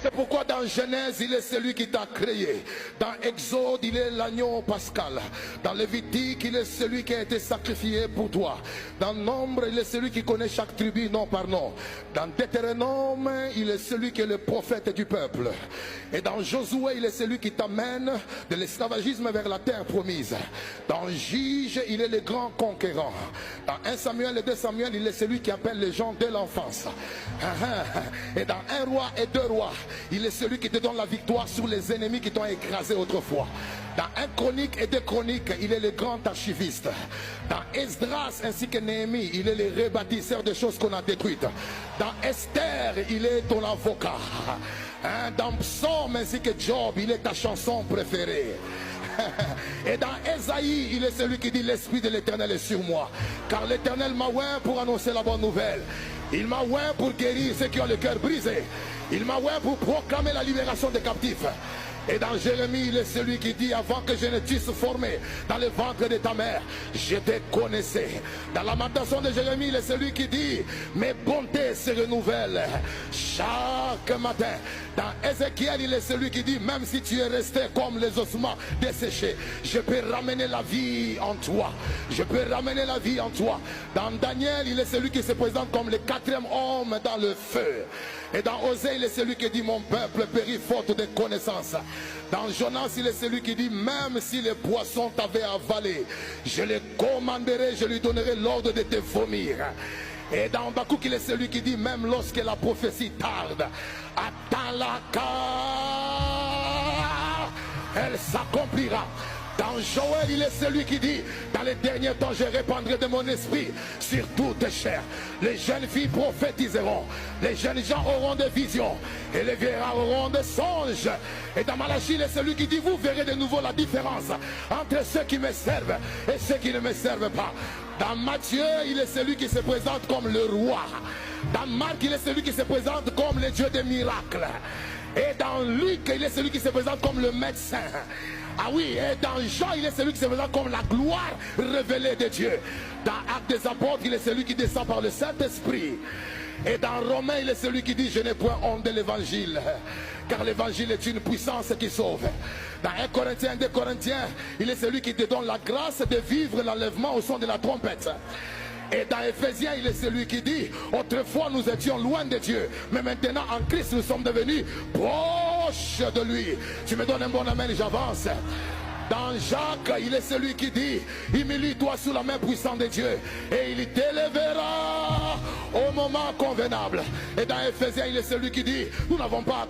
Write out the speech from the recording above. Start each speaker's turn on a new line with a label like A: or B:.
A: C'est pourquoi dans Genèse, il est celui qui t'a créé. Dans Exode, il est l'agneau pascal. Dans Lévitique, il est celui qui a été sacrifié pour toi. Dans Nombre, il est celui qui connaît chaque tribu nom par nom. Dans Deutéronome, il est celui qui est le prophète du peuple. Et dans Josué, il est celui qui t'amène de l'esclavagisme vers la terre promise. Dans Juge, il est le grand conquérant. Dans 1 Samuel et 2 Samuel, il est celui qui appelle les gens dès l'enfance. Et dans 1 roi et 2 rois, il est celui qui te donne la victoire sur les ennemis qui t'ont écrasé autrefois. Dans 1 Chronique et 2 Chroniques, il est le grand archiviste. Dans Esdras ainsi que Néhémie, il est le rebâtisseur des choses qu'on a détruites. Dans Esther, il est ton avocat. Dans Psaume ainsi que Job, il est ta chanson préférée. Et dans Ésaïe, il est celui qui dit l'Esprit de l'Éternel est sur moi. Car l'Éternel m'a oint pour annoncer la bonne nouvelle. Il m'a oint pour guérir ceux qui ont le cœur brisé. Il m'a oint pour proclamer la libération des captifs. Et dans Jérémie, il est celui qui dit avant que je ne t'eusse formé dans le ventre de ta mère, je te connaissais. Dans la lamentation de Jérémie, il est celui qui dit mes bontés se renouvellent chaque matin. Dans Ézéchiel, il est celui qui dit même si tu es resté comme les ossements desséchés, je peux ramener la vie en toi. Je peux ramener la vie en toi. Dans Daniel, il est celui qui se présente comme le 4e homme dans le feu. Et dans Osée, il est celui qui dit mon peuple périt faute de connaissances. Dans Jonas, il est celui qui dit même si les poissons t'avaient avalé, je les commanderai, je lui donnerai l'ordre de te vomir. Et dans Habakkuk, il est celui qui dit même lorsque la prophétie tarde, attends-la car elle s'accomplira. Dans Joël, il est celui qui dit dans les derniers temps, je répandrai de mon esprit sur toutes chairs. Les jeunes filles prophétiseront, les jeunes gens auront des visions et les vieillards auront des songes. Et dans Malachie, il est celui qui dit vous verrez de nouveau la différence entre ceux qui me servent et ceux qui ne me servent pas. Dans Matthieu, il est celui qui se présente comme le roi. Dans Marc, il est celui qui se présente comme le Dieu des miracles. Et dans Luc, il est celui qui se présente comme le médecin. Ah oui, et dans Jean, il est celui qui se présente comme la gloire révélée de Dieu. Dans Actes des Apôtres, il est celui qui descend par le Saint-Esprit. Et dans Romains, il est celui qui dit je n'ai point honte de l'évangile, car l'évangile est une puissance qui sauve. Dans 1 Corinthiens, 2 Corinthiens, il est celui qui te donne la grâce de vivre l'enlèvement au son de la trompette. Et dans Éphésiens, il est celui qui dit autrefois nous étions loin de Dieu, mais maintenant en Christ nous sommes devenus proches de lui. Tu me donnes un bon amen, j'avance. Dans Jacques, il est celui qui dit humilie-toi sous la main puissante de Dieu et il t'élèvera au moment convenable. Et dans Éphésiens, il est celui qui dit nous n'avons pas